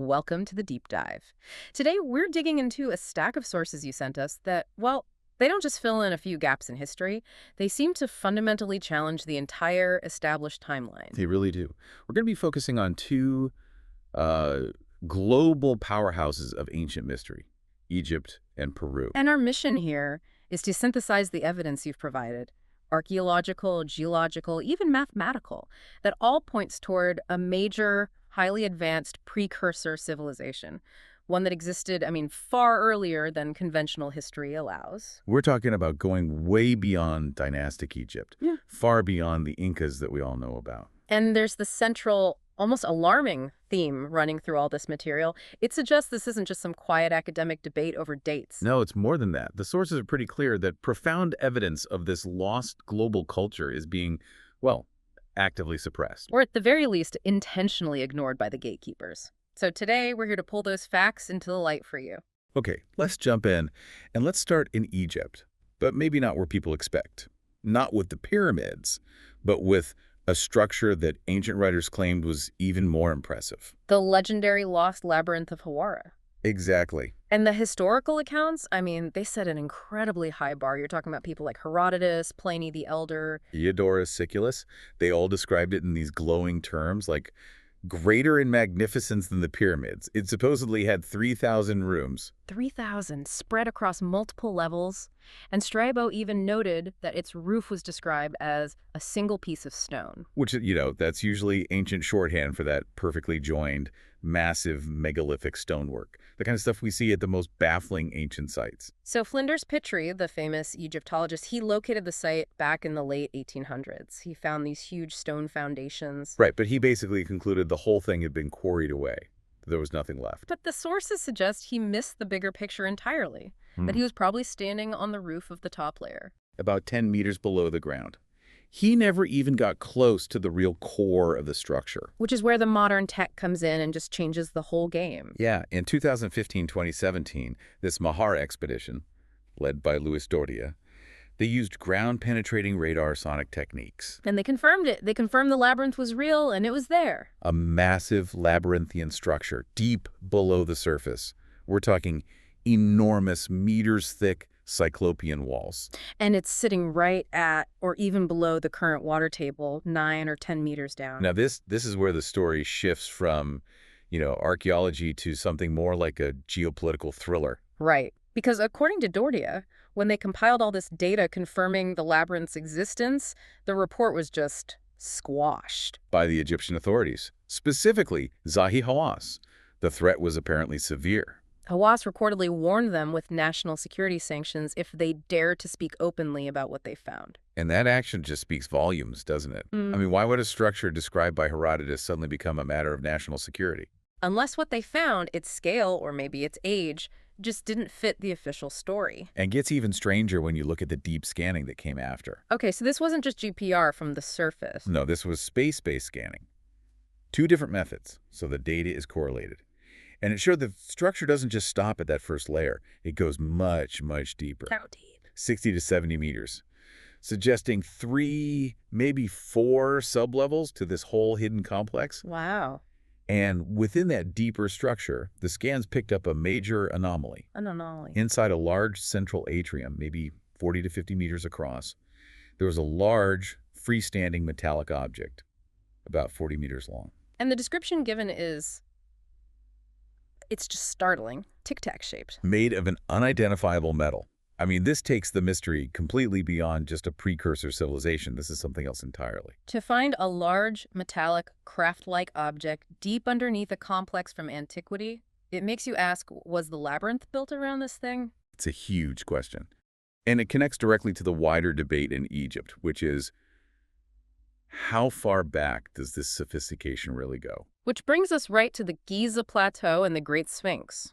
Welcome to the deep dive. Today, we're digging into a stack of sources you sent us that, well, they don't just fill in a few gaps in history, they seem to fundamentally challenge the entire established timeline. They really do. We're going to be focusing on two uh, global powerhouses of ancient mystery, Egypt and Peru. And our mission here is to synthesize the evidence you've provided, archaeological, geological, even mathematical, that all points toward a major, highly advanced precursor civilization, one that existed, far earlier than conventional history allows. We're talking about going way beyond dynastic Egypt, Yeah. far beyond the Incas that we all know about. And there's the central, almost alarming theme running through all this material. It suggests this isn't just some quiet academic debate over dates. No, it's more than that. The sources are pretty clear that profound evidence of this lost global culture is being, well, actively suppressed. Or at the very least, intentionally ignored by the gatekeepers. So today, we're here to pull those facts into the light for you. Okay, let's jump in, and let's start in Egypt, but maybe not where people expect. Not with the pyramids, but with a structure that ancient writers claimed was even more impressive. The legendary lost Labyrinth of Hawara. Exactly. And the historical accounts, they set an incredibly high bar. You're talking about people like Herodotus, Pliny the Elder. Diodorus Siculus, they all described it in these glowing terms, like greater in magnificence than the pyramids. It supposedly had 3,000 rooms. 3,000 spread across multiple levels. And Strabo even noted that its roof was described as a single piece of stone. Which, that's usually ancient shorthand for that perfectly joined, massive megalithic stonework. The kind of stuff we see at the most baffling ancient sites. So Flinders Petrie, the famous Egyptologist, he located the site back in the late 1800s. He found these huge stone foundations. Right, but he basically concluded the whole thing had been quarried away. There was nothing left. But the sources suggest he missed the bigger picture entirely, that he was probably standing on the roof of the top layer. About 10 meters below the ground. He never even got close to the real core of the structure. Which is where the modern tech comes in and just changes the whole game. Yeah, in 2015-2017, this Mahar expedition, led by Luis Doria, they used ground-penetrating radar sonic techniques. And they confirmed it. They confirmed the labyrinth was real and it was there. A massive labyrinthian structure deep below the surface. We're talking enormous, meters-thick cyclopean walls. And it's sitting right at or even below the current water table, 9 or 10 meters down. Now, this is where the story shifts from, archaeology to something more like a geopolitical thriller. Right. Because according to Doria, when they compiled all this data confirming the labyrinth's existence, the report was just squashed. By the Egyptian authorities, specifically Zahi Hawass. The threat was apparently severe. Hawass reportedly warned them with national security sanctions if they dared to speak openly about what they found. And that action just speaks volumes, doesn't it? Why would a structure described by Herodotus suddenly become a matter of national security? Unless what they found, its scale or maybe its age, just didn't fit the official story. And gets even stranger when you look at the deep scanning that came after. Okay, so this wasn't just GPR from the surface. No, this was space-based scanning. Two different methods, so the data is correlated. And it showed the structure doesn't just stop at that first layer. It goes much, much deeper. How deep? 60 to 70 meters, suggesting 3, maybe 4 sublevels to this whole hidden complex. Wow. And within that deeper structure, the scans picked up a major anomaly. An anomaly. Inside a large central atrium, maybe 40 to 50 meters across, there was a large, freestanding metallic object, about 40 meters long. And the description given is... it's just startling. Tic-tac shaped. Made of an unidentifiable metal. This takes the mystery completely beyond just a precursor civilization. This is something else entirely. To find a large, metallic, craft-like object deep underneath a complex from antiquity, it makes you ask, was the labyrinth built around this thing? It's a huge question. And it connects directly to the wider debate in Egypt, which is, how far back does this sophistication really go? Which brings us right to the Giza plateau and the Great Sphinx.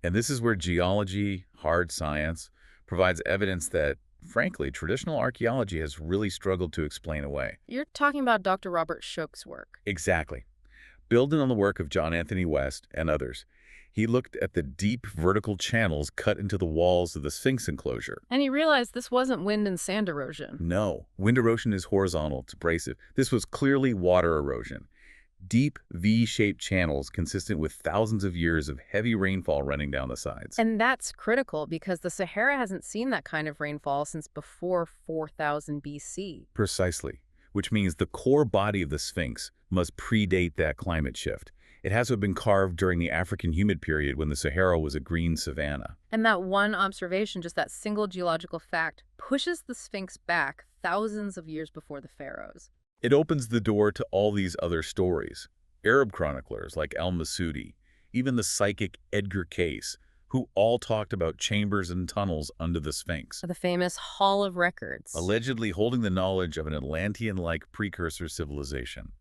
And this is where geology, hard science, provides evidence that, frankly, traditional archaeology has really struggled to explain away. You're talking about Dr. Robert Schoch's work. Exactly. Building on the work of John Anthony West and others, he looked at the deep vertical channels cut into the walls of the Sphinx enclosure. And he realized this wasn't wind and sand erosion. No, wind erosion is horizontal, it's abrasive. This was clearly water erosion. deep V-shaped channels consistent with thousands of years of heavy rainfall running down the sides. And that's critical because the Sahara hasn't seen that kind of rainfall since before 4000 BC. Precisely, which means the core body of the Sphinx must predate that climate shift. It has to have been carved during the African humid period when the Sahara was a green savanna. And that one observation, just that single geological fact, pushes the Sphinx back thousands of years before the pharaohs. It opens the door to all these other stories. Arab chroniclers like al-Masudi, even the psychic Edgar Cayce, who all talked about chambers and tunnels under the Sphinx, The famous Hall of Records. allegedly holding the knowledge of an Atlantean-like precursor civilization.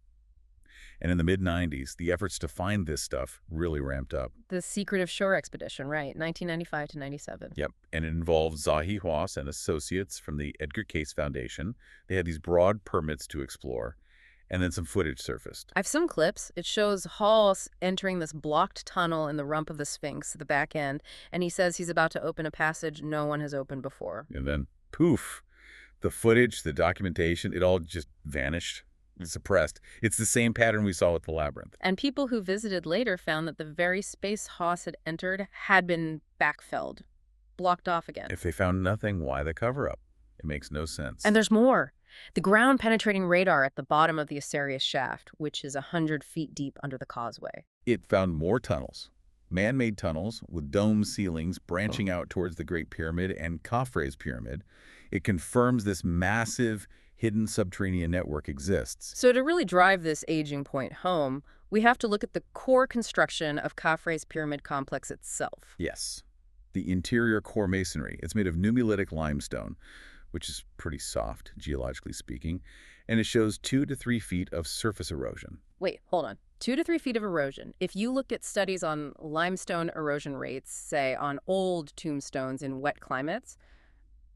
And in the mid-90s, the efforts to find this stuff really ramped up. The Secretive Shore Expedition, right, 1995 to 97. Yep, and it involved Zahi Hawass and associates from the Edgar Cayce Foundation. They had these broad permits to explore, and then some footage surfaced. I've some clips. It shows Hall entering this blocked tunnel in the rump of the Sphinx, the back end, and he says he's about to open a passage no one has opened before. And then, poof, the footage, the documentation, it all just vanished. Suppressed. It's the same pattern we saw with the Labyrinth. And people who visited later found that the very space Haas had entered had been backfilled, blocked off again. If they found nothing, why the cover-up? It makes no sense. And there's more. The ground-penetrating radar at the bottom of the Asarius shaft, which is 100 feet deep under the causeway. It found more tunnels. Man-made tunnels with dome ceilings branching out towards the Great Pyramid and Khafre's Pyramid. It confirms this massive hidden subterranean network exists. So to really drive this aging point home, we have to look at the core construction of Khafre's pyramid complex itself. Yes. The interior core masonry. It's made of nummulitic limestone, which is pretty soft, geologically speaking, and it shows 2 to 3 feet of surface erosion. Wait, hold on. 2 to 3 feet of erosion. If you look at studies on limestone erosion rates, say on old tombstones in wet climates,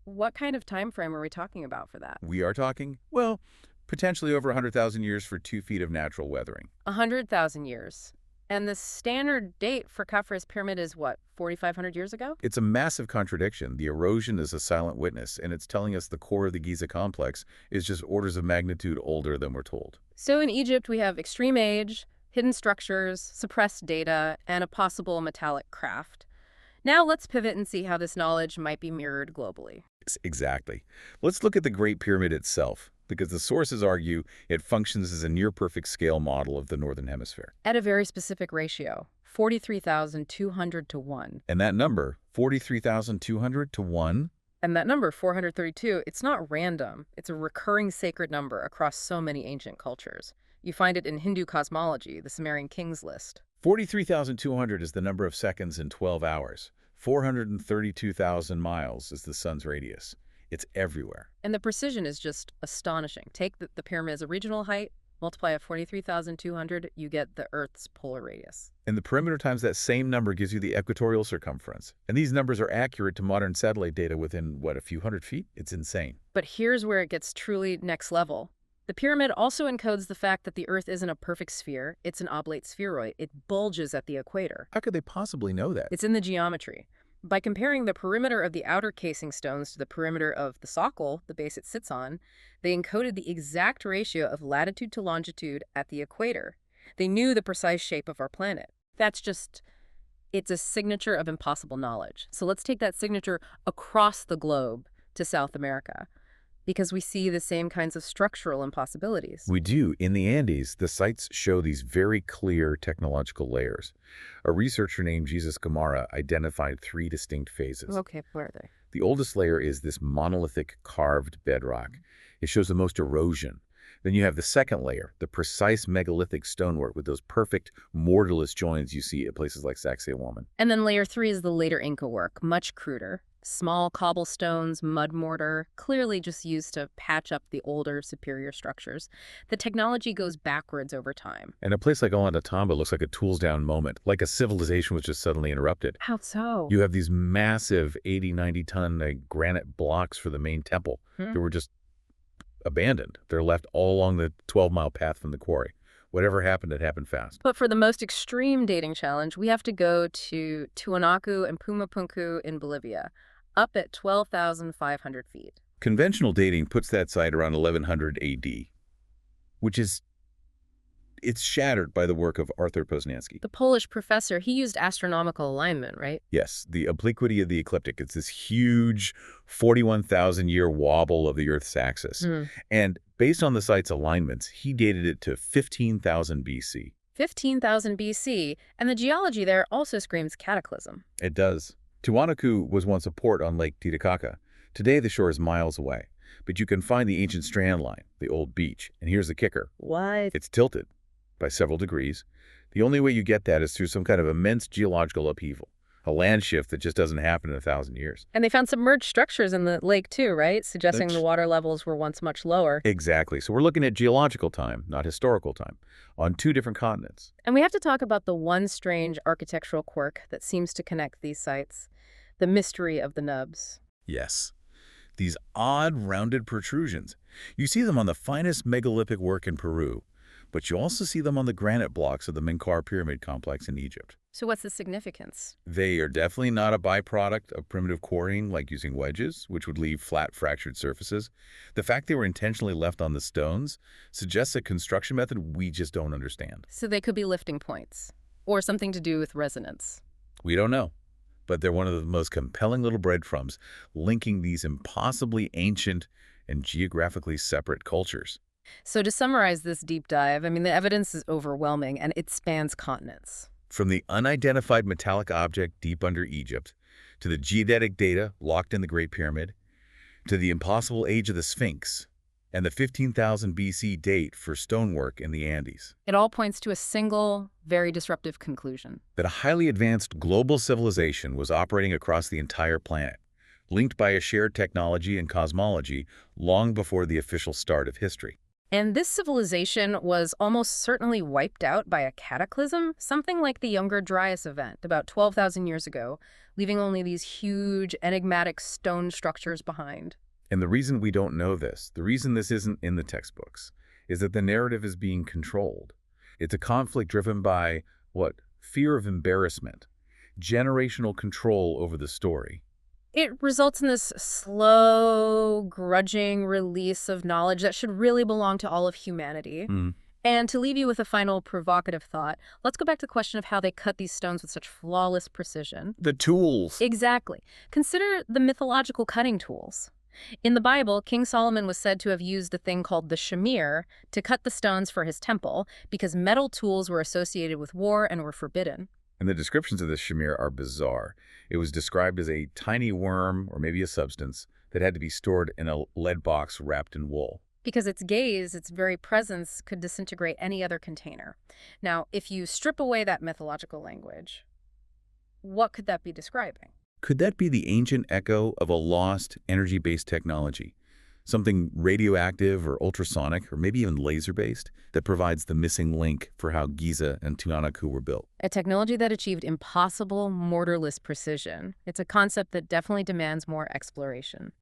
what kind of time frame are we talking about for that? We are talking, well, potentially over 100,000 years for 2 feet of natural weathering. 100,000 years. And the standard date for Khafre's pyramid is what, 4,500 years ago? It's a massive contradiction. The erosion is a silent witness, and it's telling us the core of the Giza complex is just orders of magnitude older than we're told. So in Egypt, we have extreme age, hidden structures, suppressed data, and a possible metallic craft. Now let's pivot and see how this knowledge might be mirrored globally. Exactly. Let's look at the Great Pyramid itself, because the sources argue it functions as a near-perfect scale model of the Northern Hemisphere. At a very specific ratio, 43,200 to 1. And that number, 43,200 to 1, And that number, 432, it's not random. It's a recurring sacred number across so many ancient cultures. You find it in Hindu cosmology, the Sumerian kings list. 43,200 is the number of seconds in 12 hours. 432,000 miles is the sun's radius. It's everywhere. And the precision is just astonishing. Take the pyramid's original height, multiply it 43,200, you get the Earth's polar radius. And the perimeter times that same number gives you the equatorial circumference. And these numbers are accurate to modern satellite data within, what, a few hundred feet? It's insane. But here's where it gets truly next level. The pyramid also encodes the fact that the Earth isn't a perfect sphere, it's an oblate spheroid. It bulges at the equator. How could they possibly know that? It's in the geometry. By comparing the perimeter of the outer casing stones to the perimeter of the socle, the base it sits on, they encoded the exact ratio of latitude to longitude at the equator. They knew the precise shape of our planet. It's a signature of impossible knowledge. So let's take that signature across the globe to South America, because we see the same kinds of structural impossibilities. We do. In the Andes, the sites show these very clear technological layers. A researcher named Giza identified 3 distinct phases. Okay, where are they? The oldest layer is this monolithic carved bedrock. It shows the most erosion. Then you have the second layer, the precise megalithic stonework with those perfect mortarless joins you see at places like Sacsayhuaman. And then layer 3 is the later Inca work, much cruder. Small cobblestones, mud mortar, clearly just used to patch up the older, superior structures. The technology goes backwards over time. And a place like Ollantaytambo looks like a tools-down moment, like a civilization was just suddenly interrupted. How so? You have these massive 80, 90-ton granite blocks for the main temple that were just abandoned. They're left all along the 12-mile path from the quarry. Whatever happened, it happened fast. But for the most extreme dating challenge, we have to go to Tiwanaku and Puma Punku in Bolivia, up at 12,500 feet. Conventional dating puts that site around 1100 AD, which is It's shattered by the work of Arthur Poznański. The Polish professor, he used astronomical alignment, right? Yes, the obliquity of the ecliptic. It's this huge 41,000-year wobble of the Earth's axis. Hmm. And based on the site's alignments, he dated it to 15,000 BC. 15,000 BC, and the geology there also screams cataclysm. It does. Tiwanaku was once a port on Lake Titicaca. Today, the shore is miles away. But you can find the ancient strand line, the old beach. And here's the kicker. What? It's tilted by several degrees. The only way you get that is through some kind of immense geological upheaval, a land shift that just doesn't happen in 1,000 years. And they found submerged structures in the lake too, right? Suggesting the water levels were once much lower. Exactly. So we're looking at geological time, not historical time, on two different continents. And we have to talk about the one strange architectural quirk that seems to connect these sites, the mystery of the nubs. Yes. These odd, rounded protrusions. You see them on the finest megalithic work in Peru, but you also see them on the granite blocks of the Menkaure Pyramid complex in Egypt. So what's the significance? They are definitely not a byproduct of primitive quarrying like using wedges, which would leave flat, fractured surfaces. The fact they were intentionally left on the stones suggests a construction method we just don't understand. So they could be lifting points, or something to do with resonance. We don't know, but they're one of the most compelling little breadcrumbs linking these impossibly ancient and geographically separate cultures. So to summarize this deep dive, I mean, the evidence is overwhelming, and it spans continents. From the unidentified metallic object deep under Egypt, to the geodetic data locked in the Great Pyramid, to the impossible age of the Sphinx, and the 15,000 BC date for stonework in the Andes. It all points to a single, very disruptive conclusion. That a highly advanced global civilization was operating across the entire planet, linked by a shared technology and cosmology long before the official start of history. And this civilization was almost certainly wiped out by a cataclysm, something like the Younger Dryas event about 12,000 years ago, leaving only these huge, enigmatic stone structures behind. And the reason we don't know this, the reason this isn't in the textbooks, is that the narrative is being controlled. It's a conflict driven by, what? Fear of embarrassment, generational control over the story. It results in this slow, grudging release of knowledge that should really belong to all of humanity. And to leave you with a final provocative thought, let's go back to the question of how they cut these stones with such flawless precision. The tools. Exactly. Consider the mythological cutting tools. In the Bible, King Solomon was said to have used a thing called the shamir to cut the stones for his temple because metal tools were associated with war and were forbidden. And the descriptions of this shamir are bizarre. It was described as a tiny worm, or maybe a substance, that had to be stored in a lead box wrapped in wool. Because its gaze, its very presence, could disintegrate any other container. Now, if you strip away that mythological language, what could that be describing? Could that be the ancient echo of a lost energy-based technology? Something radioactive or ultrasonic or maybe even laser-based that provides the missing link for how Giza and Tiwanaku were built. A technology that achieved impossible, mortarless precision. It's a concept that definitely demands more exploration.